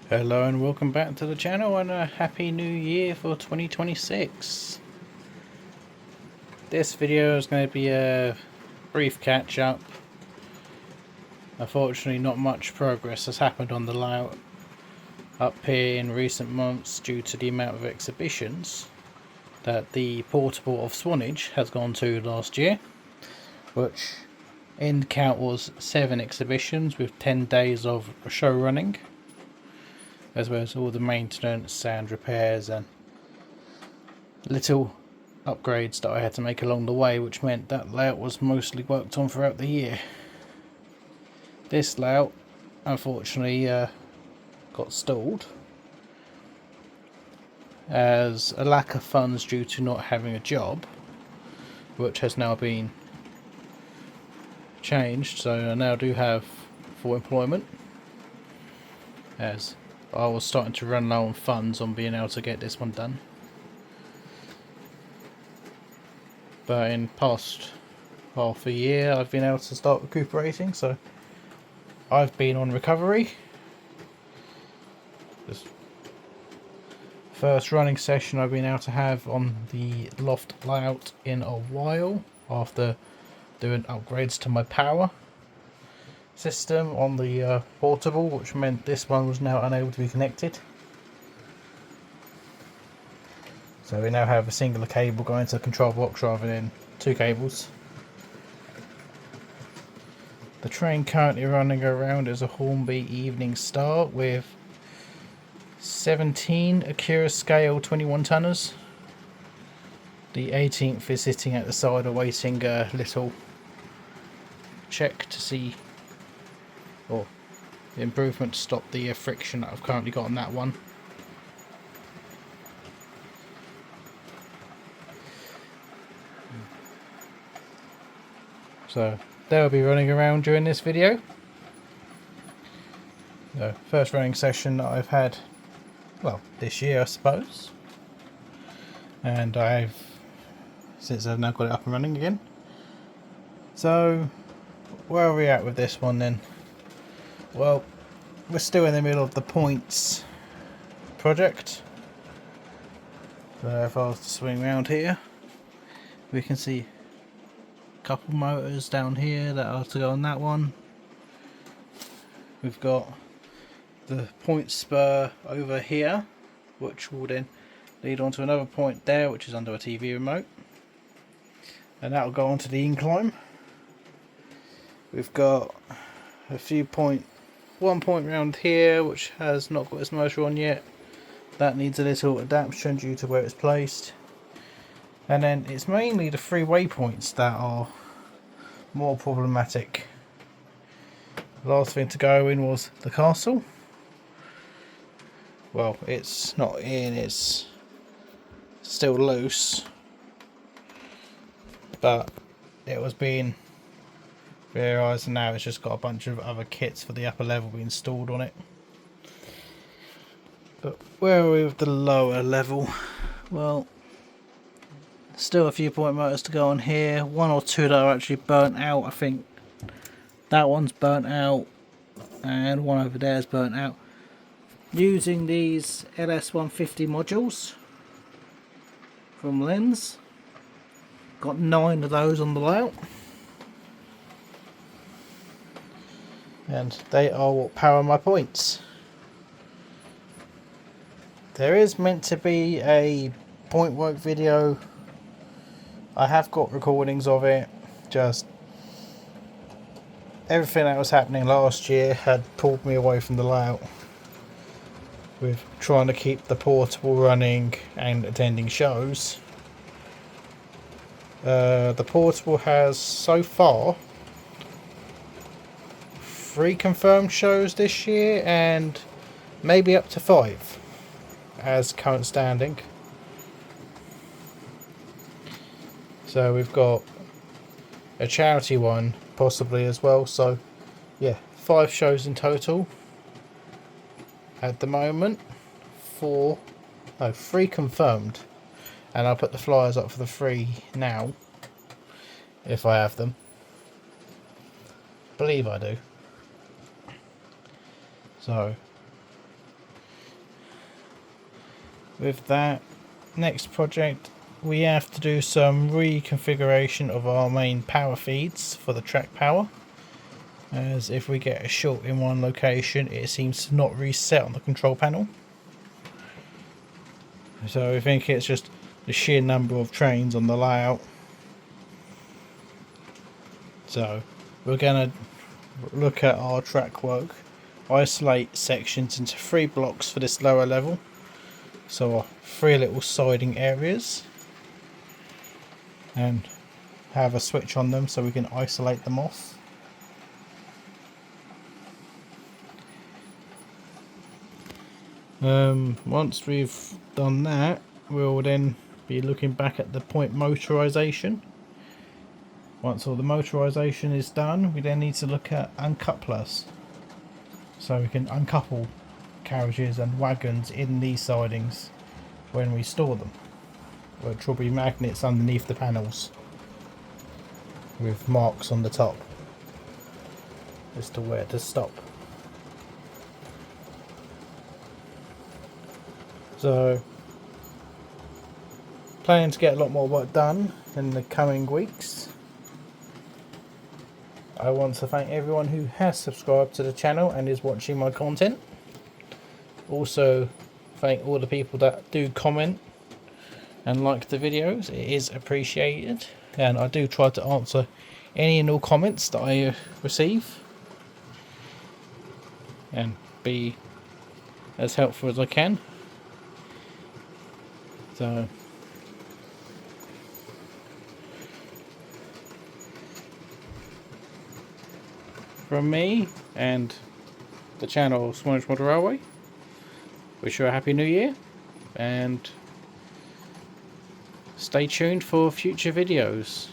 Hello and welcome back to the channel, and a happy new year for 2026. This video is going to be a brief catch up. Unfortunately, not much progress has happened on the layout up here in recent months due to the amount of exhibitions that the portable of Swanage has gone to last year, which in count was 7 exhibitions with 10 days of show running, as well as all the maintenance and repairs and little upgrades that I had to make along the way, which meant that layout was mostly worked on throughout the year. This layout unfortunately got stalled as a lack of funds due to not having a job, which has now been changed, so I now do have full employment, as I was starting to run low on funds on being able to get this one done. But in past half a year I've been able to start recuperating, so I've been on recovery. This first running session I've been able to have on the Loft layout in a while, after doing upgrades to my power system on the portable, which meant this one was now unable to be connected. So we now have a singular cable going to the control box rather than 2 cables. The train currently running around is a Hornby Evening Star with 17 Acura scale 21 tonners. The 18th is sitting at the side awaiting a little check to see, or the improvement to stop the friction that I've currently got on that one. So they'll be running around during this video. The first running session that I've had, well, this year I suppose, and since I've now got it up and running again. So where are we at with this one then? Well, we're still in the middle of the points project. So if I was to swing around here, we can see a couple motors down here that are to go on that one. We've got the point spur over here, which will then lead on to another point there, which is under a TV remote, and that will go onto the incline. We've got one point around here which has not got its motor on yet. That needs a little adaptation due to where it's placed, and then it's mainly the 3 waypoints that are more problematic. The last thing to go in was the castle. Well, it's not in, it's still loose, but it was being realised, and now it's just got a bunch of other kits for the upper level being installed on it. But where are we with the lower level? Well, still a few point motors to go on here. 1 or 2 that are actually burnt out. I think that one's burnt out, and one over there is burnt out. Using these LS150 modules from Lens. Got 9 of those on the layout, and they are what power my points. There is meant to be a point work video. I have got recordings of it, just everything that was happening last year had pulled me away from the layout, with trying to keep the portable running and attending shows. The portable has so far 3 confirmed shows this year, and maybe up to 5 as current standing. So we've got a charity one possibly as well, so yeah, 5 shows in total at the moment. 3 confirmed, and I'll put the flyers up for the 3 now if I have them. I believe I do. So with that next project, we have to do some reconfiguration of our main power feeds for the track power, as if we get a short in one location it seems to not reset on the control panel. So we think it's just the sheer number of trains on the layout. So we're going to look at our track work, isolate sections into 3 blocks for this lower level, so 3 little siding areas, and have a switch on them so we can isolate them off. Once we've done that, we'll then be looking back at the point motorization. Once all the motorization is done, we then need to look at uncouplers, so we can uncouple carriages and wagons in these sidings when we store them, which will be magnets underneath the panels with marks on the top as to where to stop. So, planning to get a lot more work done in the coming weeks. I want to thank everyone who has subscribed to the channel and is watching my content. Also, thank all the people that do comment and like the videos. It is appreciated, and I do try to answer any and all comments that I receive and be as helpful as I can. So from me and the channel Swanage Model Railway, wish you a happy new year, and stay tuned for future videos.